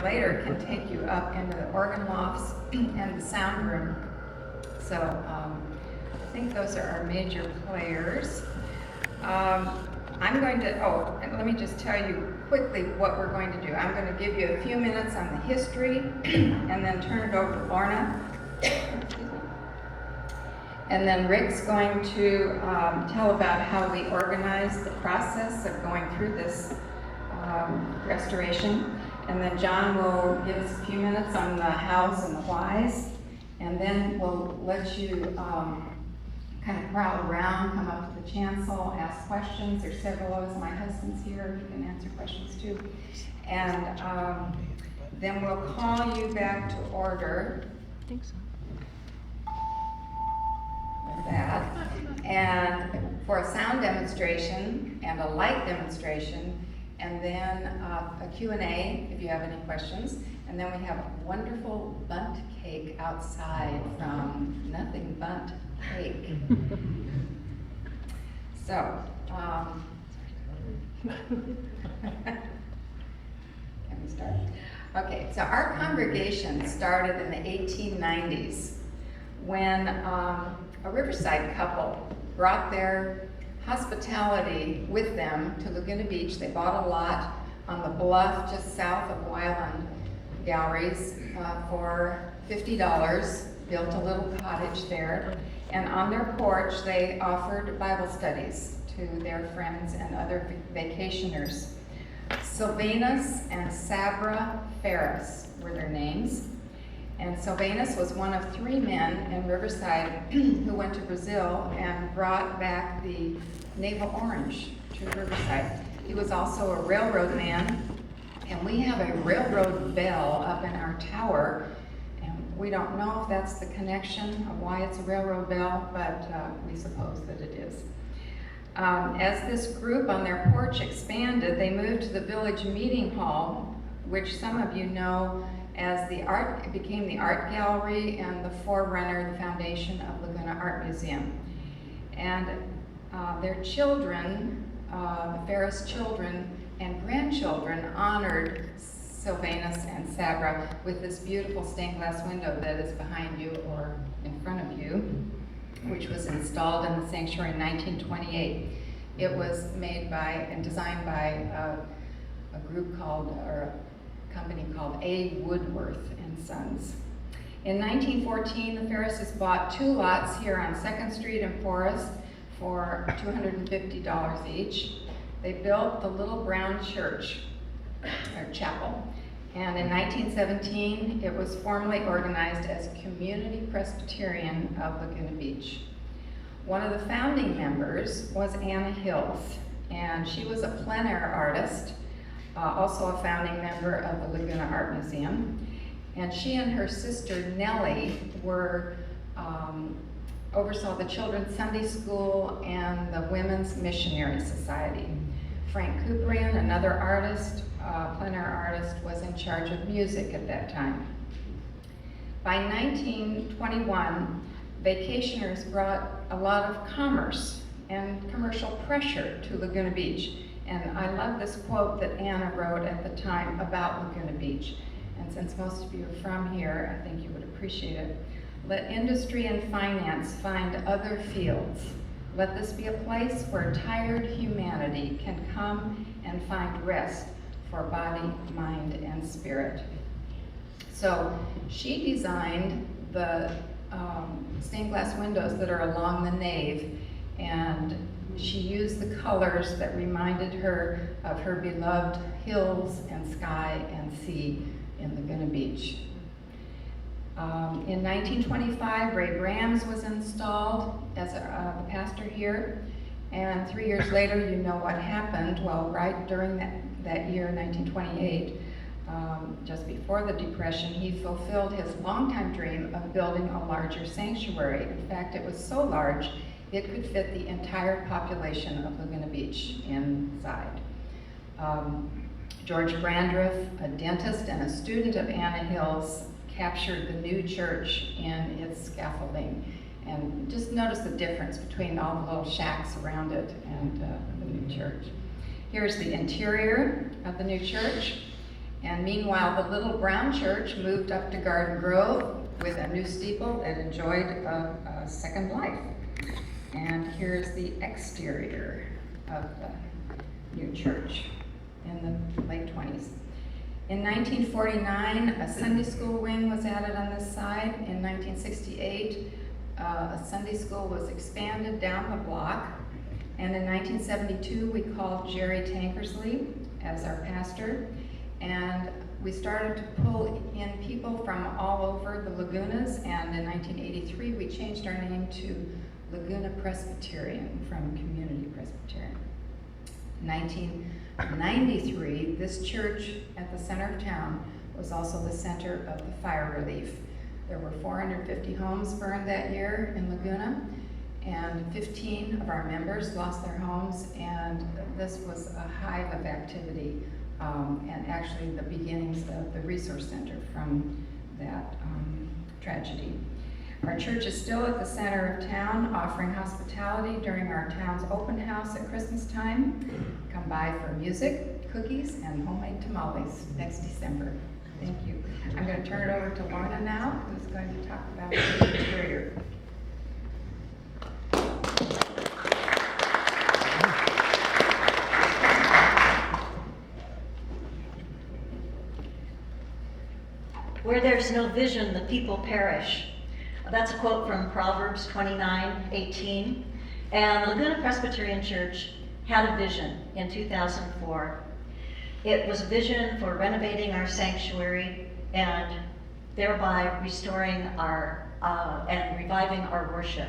later can take you up into the organ lofts and the sound room. So I think those are our major players. I'm going to, and let me just tell you quickly what we're going to do. I'm going to give you a few minutes on the history and then turn it over to Lorna. And then Rick's going to tell about how we organized the process of going through this restoration. And then John will give us a few minutes on the hows and the whys. And then we'll let you kind of prowl around, come up to the chancel, ask questions. There's several of us. My husband's here. He can answer questions too. And then we'll call you back to order. I think so. With that. And for a sound demonstration and a light demonstration, and then a Q&A if you have any questions. And then we have a wonderful bundt cake outside from Nothing Bundt Cake. So, can we start? Okay, so our congregation started in the 1890s when a Riverside couple brought their hospitality with them to Laguna Beach. They bought a lot on the bluff just south of Wyland Galleries for $50, built a little cottage there, and on their porch they offered Bible studies to their friends and other vacationers. Sylvanus and Sabra Ferris were their names, and Sylvanus was one of 3 men in Riverside who went to Brazil and brought back the navel orange to Riverside. He was also a railroad man, and we have a railroad bell up in our tower, and we don't know if that's the connection of why it's a railroad bell, but we suppose that it is. As this group on their porch expanded, they moved to the village meeting hall, which some of you know as it became the art gallery and the forerunner, the foundation of Laguna Art Museum. And their children, the Ferris children and grandchildren, honored Sylvanus and Sabra with this beautiful stained glass window that is behind you or in front of you, which was installed in the sanctuary in 1928. It was made by and designed by a group called, or a company called A. Woodworth and Sons. In 1914, the Ferrises bought 2 lots here on 2nd Street in Forest for $250 each. They built the Little Brown Church, or chapel, and in 1917, it was formally organized as Community Presbyterian of Laguna Beach. One of the founding members was Anna Hills, and she was a plein air artist, also a founding member of the Laguna Art Museum. And she and her sister Nellie oversaw the Children's Sunday School and the Women's Missionary Society. Frank Kuparian, another artist, plein air artist, was in charge of music at that time. By 1921, vacationers brought a lot of commerce and commercial pressure to Laguna Beach. And I love this quote that Anna wrote at the time about Laguna Beach. And since most of you are from here, I think you would appreciate it. Let industry and finance find other fields. Let this be a place where tired humanity can come and find rest for body, mind, and spirit. So she designed the stained glass windows that are along the nave, and she used the colors that reminded her of her beloved hills and sky and sea in Laguna Beach. In 1925, Ray Brams was installed as the pastor here, and 3 years later, you know what happened. Well, right during that year, 1928, just before the Depression, he fulfilled his longtime dream of building a larger sanctuary. In fact, it was so large, it could fit the entire population of Laguna Beach inside. George Brandreth, a dentist and a student of Anna Hills, captured the new church in its scaffolding. And just notice the difference between all the little shacks around it and the new church. Here's the interior of the new church. And meanwhile, the little brown church moved up to Garden Grove with a new steeple that enjoyed a second life. And here's the exterior of the new church in the late 20s. In 1949, a Sunday school wing was added on this side. In 1968, a Sunday school was expanded down the block. And in 1972, we called Jerry Tankersley as our pastor. And we started to pull in people from all over the Lagunas. And in 1983, we changed our name to Laguna Presbyterian from Community Presbyterian. 1993, this church at the center of town was also the center of the fire relief. There were 450 homes burned that year in Laguna, and 15 of our members lost their homes, and this was a hive of activity, and actually the beginnings of the resource center from that tragedy. Our church is still at the center of town, offering hospitality during our town's open house at Christmas time. Come by for music, cookies, and homemade tamales next December. Thank you. I'm going to turn it over to Lorna now, who's going to talk about the interior. Where there's no vision, the people perish. That's a quote from Proverbs 29:18. And Laguna Presbyterian Church had a vision in 2004. It was a vision for renovating our sanctuary and thereby restoring our and reviving our worship.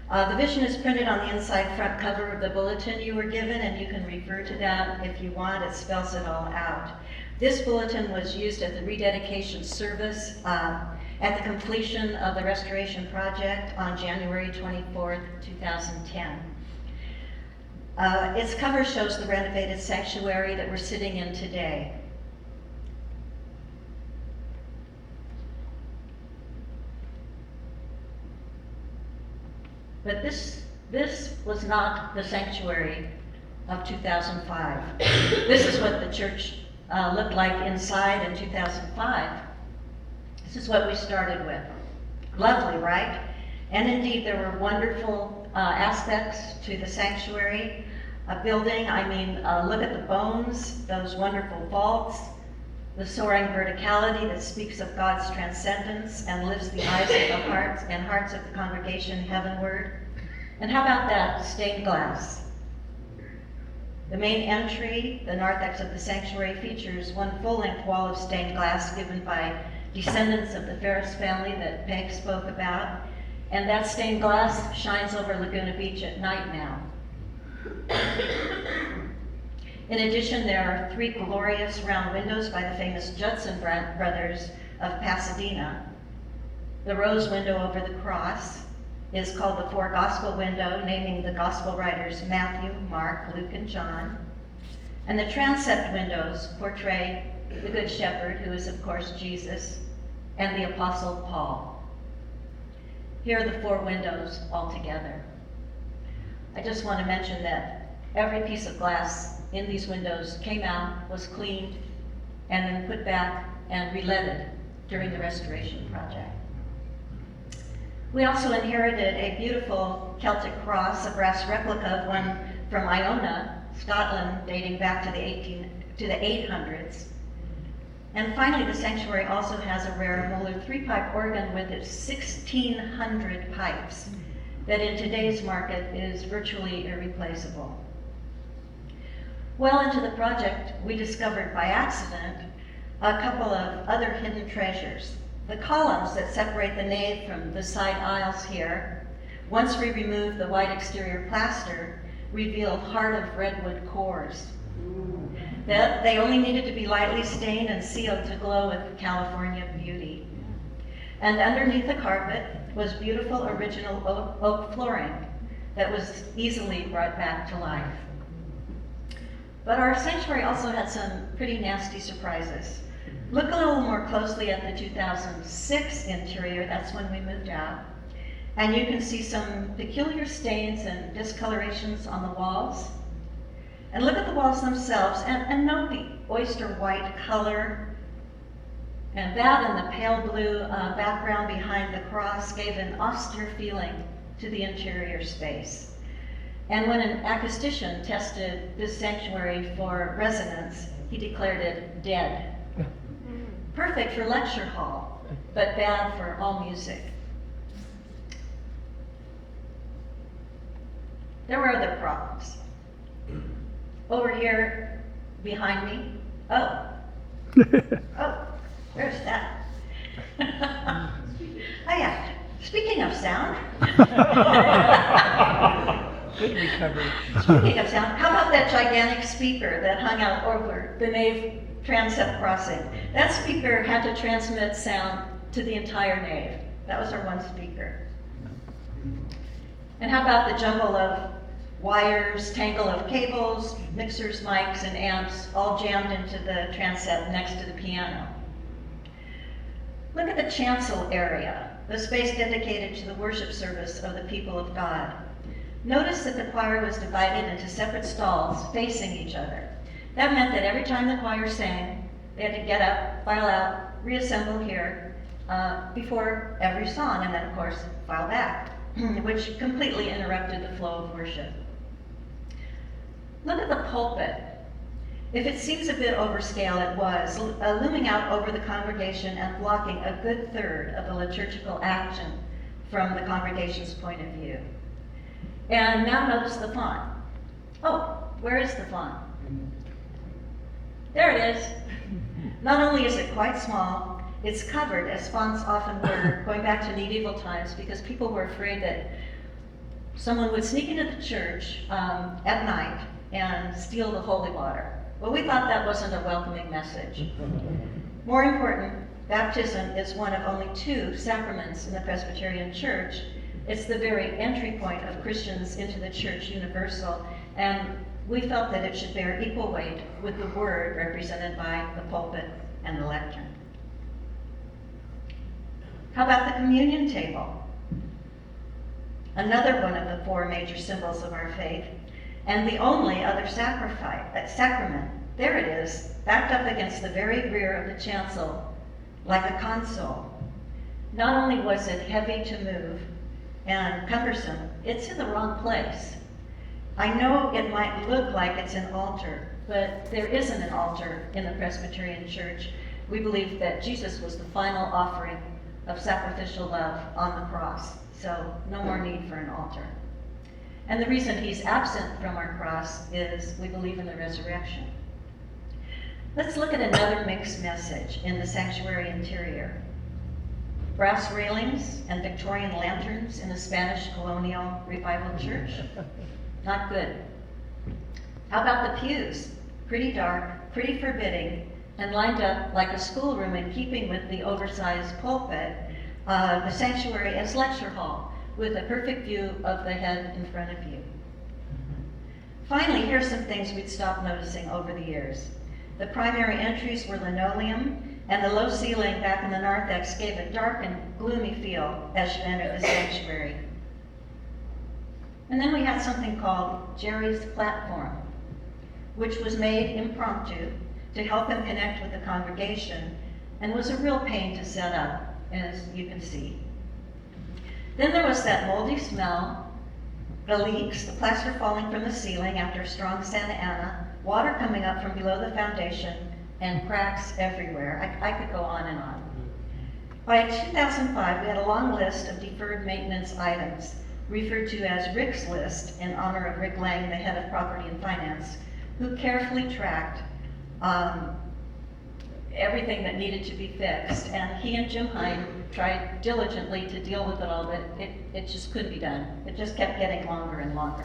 The vision is printed on the inside front cover of the bulletin you were given, and you can refer to that if you want. It spells it all out. This bulletin was used at the rededication service at the completion of the restoration project on January 24th, 2010. Its cover shows the renovated sanctuary that we're sitting in today. But this was not the sanctuary of 2005. This is what the church looked like inside in 2005. This is what we started with. Lovely, right? And indeed, there were wonderful aspects to the sanctuary building. I mean, look at the bones, those wonderful vaults, the soaring verticality that speaks of God's transcendence and lifts the eyes of the hearts of the congregation heavenward. And how about that stained glass? The main entry, the narthex of the sanctuary, features one full-length wall of stained glass given by descendants of the Ferris family that Peg spoke about. And that stained glass shines over Laguna Beach at night now. In addition, there are 3 glorious round windows by the famous Judson brothers of Pasadena. The rose window over the cross is called the 4 Gospel window, naming the Gospel writers Matthew, Mark, Luke, and John. And the transept windows portray the Good Shepherd, who is, of course, Jesus, and the Apostle Paul. Here are the 4 windows all together. I just want to mention that every piece of glass in these windows came out, was cleaned, and then put back and re-leaded during the restoration project. We also inherited a beautiful Celtic cross, a brass replica of one from Iona, Scotland, dating back to the 800s. And finally, the sanctuary also has a rare Moeller 3-pipe organ with its 1,600 pipes that in today's market is virtually irreplaceable. Well into the project, we discovered by accident a couple of other hidden treasures. The columns that separate the nave from the side aisles here, once we removed the white exterior plaster, revealed heart of redwood cores. They only needed to be lightly stained and sealed to glow with California beauty. And underneath the carpet was beautiful original oak flooring that was easily brought back to life. But our sanctuary also had some pretty nasty surprises. Look a little more closely at the 2006 interior, that's when we moved out, and you can see some peculiar stains and discolorations on the walls. And look at the walls themselves, and note the oyster white color. And that and the pale blue background behind the cross gave an austere feeling to the interior space. And when an acoustician tested this sanctuary for resonance, he declared it dead. Perfect for lecture hall, but bad for all music. There were other problems. Over here behind me, oh, there's that. Oh yeah, speaking of sound. Good recovery. Speaking of sound, how about that gigantic speaker that hung out over the nave transept crossing? That speaker had to transmit sound to the entire nave. That was our one speaker. And how about the jumble of wires, tangle of cables, mixers, mics, and amps all jammed into the transept next to the piano? Look at the chancel area, the space dedicated to the worship service of the people of God. Notice that the choir was divided into separate stalls facing each other. That meant that every time the choir sang, they had to get up, file out, reassemble here before every song, and then of course file back, which completely interrupted the flow of worship. Look at the pulpit. If it seems a bit overscale, it was, looming out over the congregation and blocking a good third of the liturgical action from the congregation's point of view. And now notice the font. Oh, where is the font? There it is. Not only is it quite small, it's covered, as fonts often were, going back to medieval times, because people were afraid that someone would sneak into the church at night and steal the holy water. Well, we thought that wasn't a welcoming message. More important, baptism is one of only 2 sacraments in the Presbyterian Church. It's the very entry point of Christians into the Church Universal, and we felt that it should bear equal weight with the Word represented by the pulpit and the lectern. How about the communion table? Another one of the 4 major symbols of our faith, and the only other sacrament. There it is, backed up against the very rear of the chancel, like a console. Not only was it heavy to move and cumbersome, it's in the wrong place. I know it might look like it's an altar, but there isn't an altar in the Presbyterian Church. We believe that Jesus was the final offering of sacrificial love on the cross, so no more need for an altar. And the reason he's absent from our cross is we believe in the resurrection. Let's look at another mixed message in the sanctuary interior. Brass railings and Victorian lanterns in a Spanish colonial revival church. Not good. How about the pews? Pretty dark, pretty forbidding, and lined up like a schoolroom in keeping with the oversized pulpit, the sanctuary as lecture hall, with a perfect view of the head in front of you. Finally, here's some things we'd stopped noticing over the years. The primary entries were linoleum, and the low ceiling back in the narthex gave a dark and gloomy feel as you entered the sanctuary. And then we had something called Jerry's platform, which was made impromptu to help him connect with the congregation, and was a real pain to set up, as you can see. Then there was that moldy smell, the leaks, the plaster falling from the ceiling after a strong Santa Ana, water coming up from below the foundation, and cracks everywhere. I could go on and on. By 2005, we had a long list of deferred maintenance items, referred to as Rick's List in honor of Rick Lang, the head of property and finance, who carefully tracked everything that needed to be fixed. And he and Jim Hine tried diligently to deal with it all, but it just couldn't be done. It just kept getting longer and longer.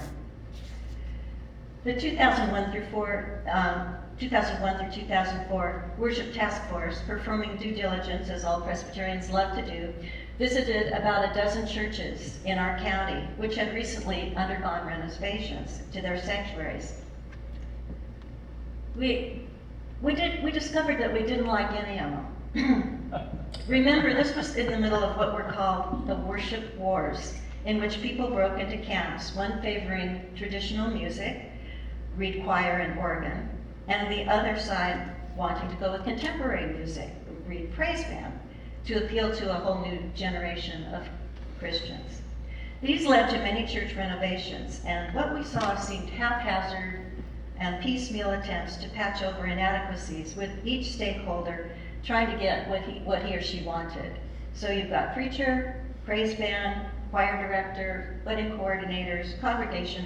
The 2001 through 2004 Worship Task Force, performing due diligence, as all Presbyterians love to do, visited about a dozen churches in our county, which had recently undergone renovations to their sanctuaries. We discovered that we didn't like any of them. Remember, this was in the middle of what were called the worship wars, in which people broke into camps, one favoring traditional music, read choir and organ, and the other side wanting to go with contemporary music, read praise band, to appeal to a whole new generation of Christians. These led to many church renovations, and what we saw seemed haphazard and piecemeal attempts to patch over inadequacies, with each stakeholder trying to get what he or she wanted. So you've got preacher, praise band, choir director, wedding coordinators, congregation,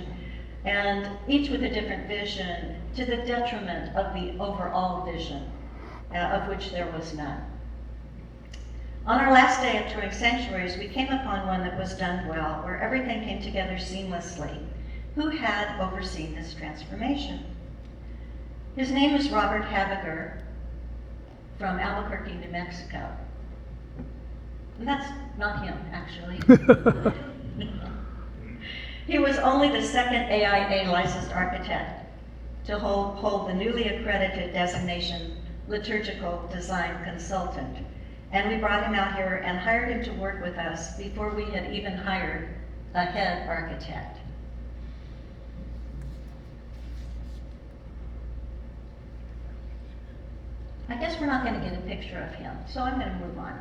and each with a different vision, to the detriment of the overall vision, of which there was none. On our last day of touring sanctuaries, we came upon one that was done well, where everything came together seamlessly. Who had overseen this transformation? His name is Robert Habiger from Albuquerque, New Mexico. And that's not him, actually. He was only the second AIA licensed architect to hold the newly accredited designation liturgical design consultant. And we brought him out here and hired him to work with us before we had even hired a head architect. I guess we're not going to get a picture of him, so I'm going to move on.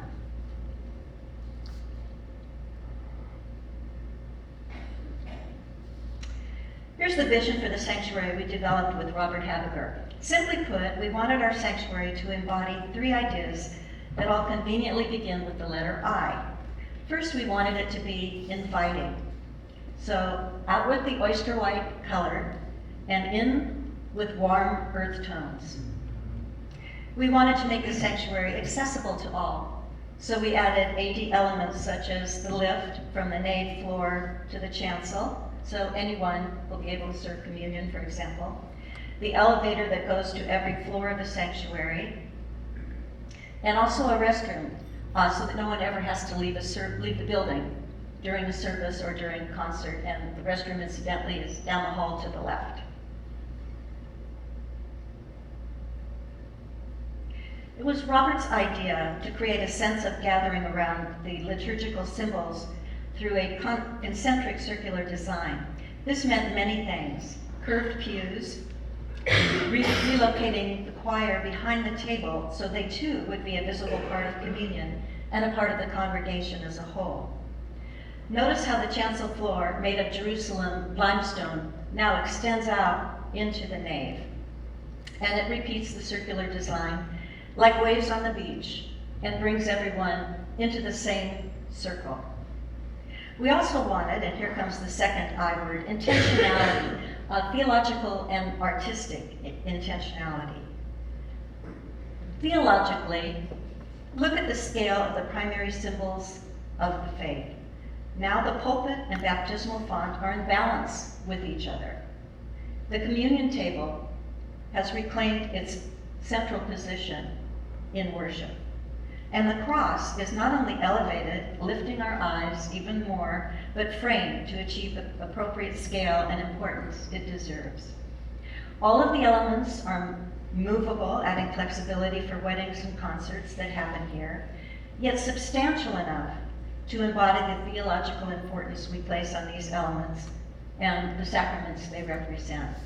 Here's the vision for the sanctuary we developed with Robert Habiger. Simply put, we wanted our sanctuary to embody 3 ideas that all conveniently begin with the letter I. First, we wanted it to be inviting. So out with the oyster white color and in with warm earth tones. We wanted to make the sanctuary accessible to all. So we added AD elements such as the lift from the nave floor to the chancel, so anyone will be able to serve communion, for example. The elevator that goes to every floor of the sanctuary, and also a restroom, so that no one ever has to leave the building during the service or during concert, and the restroom, incidentally, is down the hall to the left. It was Robert's idea to create a sense of gathering around the liturgical symbols through a concentric circular design. This meant many things: curved pews, relocating the choir behind the table so they too would be a visible part of communion and a part of the congregation as a whole. Notice how the chancel floor, made of Jerusalem limestone, now extends out into the nave. And it repeats the circular design like waves on the beach and brings everyone into the same circle. We also wanted, and here comes the second I word, intentionality, theological and artistic intentionality. Theologically, look at the scale of the primary symbols of the faith. Now the pulpit and baptismal font are in balance with each other. The communion table has reclaimed its central position in worship. And the cross is not only elevated, lifting our eyes even more, but framed to achieve the appropriate scale and importance it deserves. All of the elements are movable, adding flexibility for weddings and concerts that happen here, yet substantial enough to embody the theological importance we place on these elements and the sacraments they represent.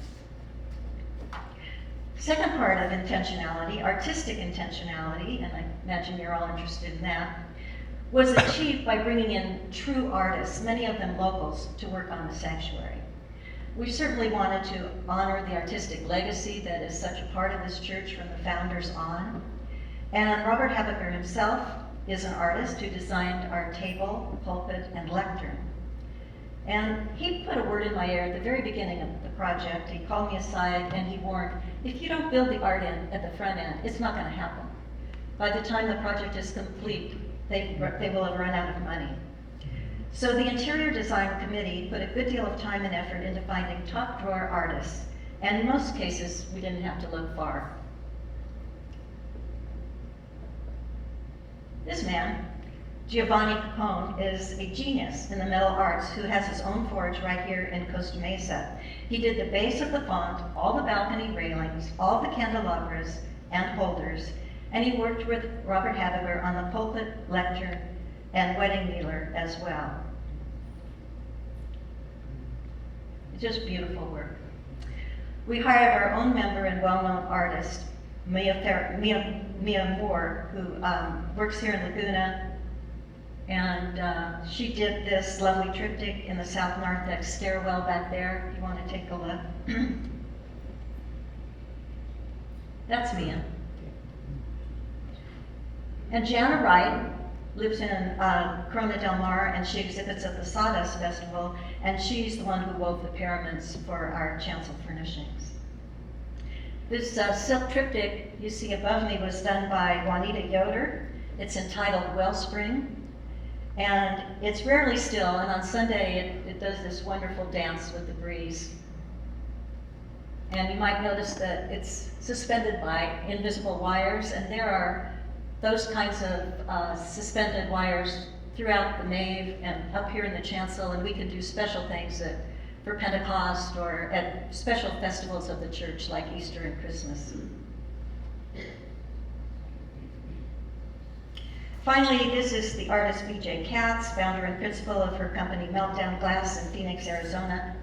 Second part of intentionality, artistic intentionality, and I imagine you're all interested in that, was achieved by bringing in true artists, many of them locals, to work on the sanctuary. We certainly wanted to honor the artistic legacy that is such a part of this church from the founders on. And Robert Habiger himself is an artist who designed our table, pulpit, and lectern. And he put a word in my ear at the very beginning of the project. He called me aside and he warned, if you don't build the art in at the front end, it's not going to happen. By the time the project is complete, they will have run out of money. So the Interior Design Committee put a good deal of time and effort into finding top drawer artists. And in most cases, we didn't have to look far. This man, Giovanni Capone, is a genius in the metal arts who has his own forge right here in Costa Mesa. He did the base of the font, all the balcony railings, all the candelabras and holders, and he worked with Robert Habiger on the pulpit, lectern, and wedding kneeler as well. It's just beautiful work. We hired our own member and well-known artist, Mia Moore, who works here in Laguna, and she did this lovely triptych in the south narthex stairwell back there, if you want to take a look. That's Mia. And Jana Wright lives in Corona del Mar, and she exhibits at the Sawdust Festival, and she's the one who wove the paraments for our chancel furnishings. This silk triptych you see above me was done by Juanita Yoder. It's entitled Wellspring, and it's rarely still, and on Sunday it does this wonderful dance with the breeze. And you might notice that it's suspended by invisible wires, and there are those kinds of suspended wires throughout the nave and up here in the chancel, and we can do special things for Pentecost or at special festivals of the church like Easter and Christmas. Finally, this is the artist B.J. Katz, founder and principal of her company Meltdown Glass in Phoenix, Arizona.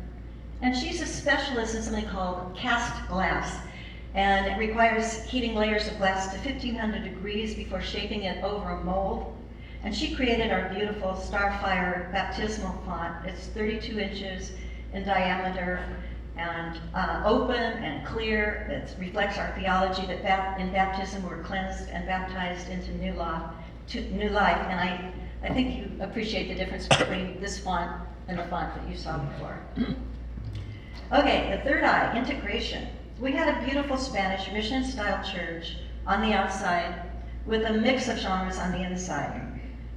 And she's a specialist in something called cast glass. And it requires heating layers of glass to 1500 degrees before shaping it over a mold. And she created our beautiful Starfire baptismal font. It's 32 inches in diameter and open and clear. It reflects our theology that in baptism we're cleansed and baptized into new life. And I think you appreciate the difference between this font and the font that you saw before. Okay, the third eye, integration. We had a beautiful Spanish mission-style church on the outside with a mix of genres on the inside.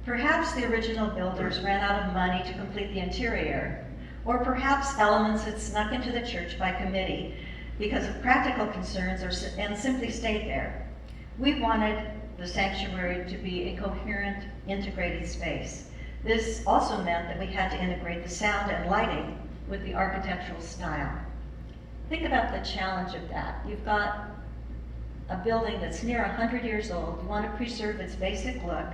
Perhaps the original builders ran out of money to complete the interior, or perhaps elements had snuck into the church by committee because of practical concerns and simply stayed there. We wanted the sanctuary to be a coherent, integrated space. This also meant that we had to integrate the sound and lighting with the architectural style. Think about the challenge of that. You've got a building that's near 100 years old. You want to preserve its basic look.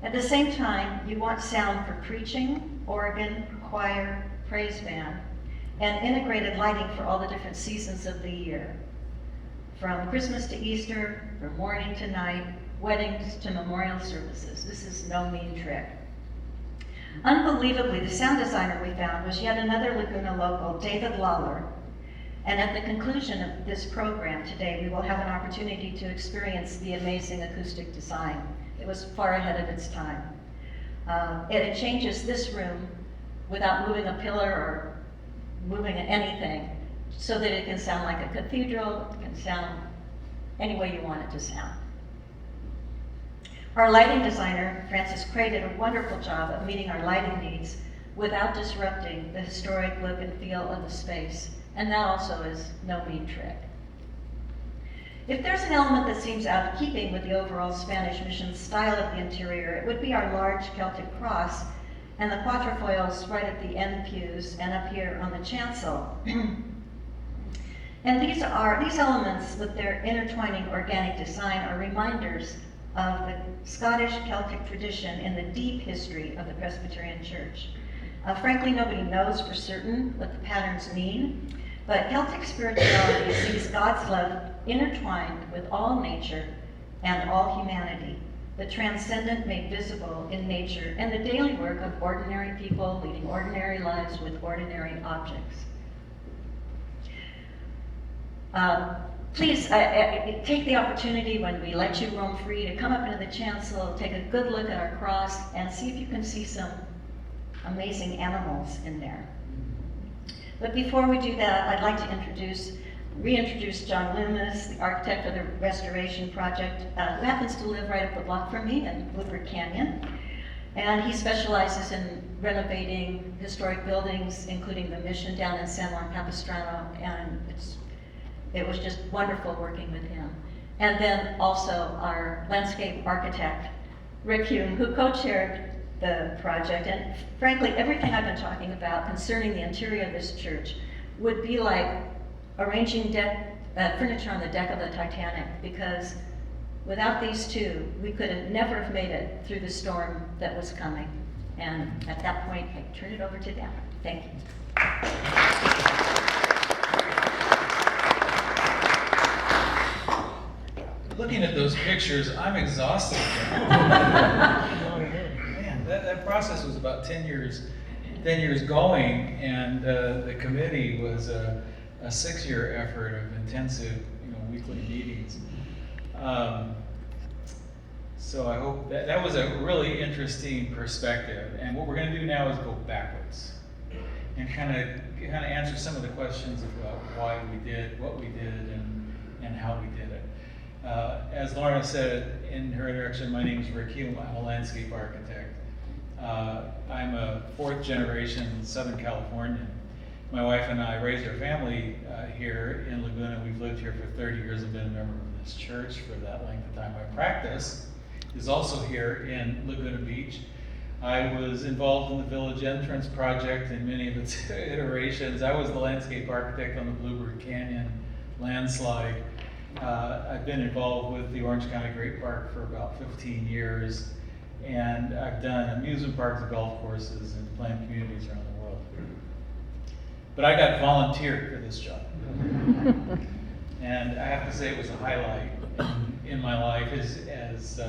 At the same time, you want sound for preaching, organ, choir, praise band, and integrated lighting for all the different seasons of the year. From Christmas to Easter, from morning to night, weddings to memorial services. This is no mean trick. Unbelievably, the sound designer we found was yet another Laguna local, David Lawler. And at the conclusion of this program today, we will have an opportunity to experience the amazing acoustic design. It was far ahead of its time. It changes this room without moving a pillar or moving anything so that it can sound like a cathedral, it can sound any way you want it to sound. Our lighting designer, Francis Cray, did a wonderful job of meeting our lighting needs without disrupting the historic look and feel of the space. And that also is no mean trick. If there's an element that seems out of keeping with the overall Spanish mission style of the interior, it would be our large Celtic cross and the quatrefoils right at the end pews and up here on the chancel. And these elements with their intertwining organic design are reminders of the Scottish Celtic tradition in the deep history of the Presbyterian Church. Frankly, nobody knows for certain what the patterns mean, but Celtic spirituality sees God's love intertwined with all nature and all humanity, the transcendent made visible in nature, and the daily work of ordinary people leading ordinary lives with ordinary objects. Please take the opportunity when we let you roam free to come up into the chancel, take a good look at our cross, and see if you can see some amazing animals in there. But before we do that, I'd like to reintroduce John Loomis, the architect of the restoration project, who happens to live right up the block from me in Woodward Canyon. And he specializes in renovating historic buildings, including the Mission down in San Juan Capistrano, and it was just wonderful working with him. And then also our landscape architect, Rick Hume, who co-chaired the project. And frankly, everything I've been talking about concerning the interior of this church would be like arranging furniture on the deck of the Titanic, because without these two, we could have never have made it through the storm that was coming. And at that point, I turn it over to them. Thank you. looking at those pictures, I'm exhausted. Man, that process was about 10 years going, and the committee was a 6-year effort of intensive, weekly meetings. So I hope that was a really interesting perspective. And what we're going to do now is go backwards and kind of answer some of the questions about why we did what we did and how we did it. As Lorna said in her introduction, my name is Rick Hume. I'm a landscape architect. I'm a 4th generation Southern Californian. My wife and I raised our family here in Laguna. We've lived here for 30 years and been a member of this church for that length of time. My practice is also here in Laguna Beach. I was involved in the Village Entrance project in many of its iterations. I was the landscape architect on the Bluebird Canyon landslide. I've been involved with the Orange County Great Park for about 15 years, and I've done amusement parks and golf courses and planned communities around the world. But I got volunteered for this job. And I have to say it was a highlight in my life as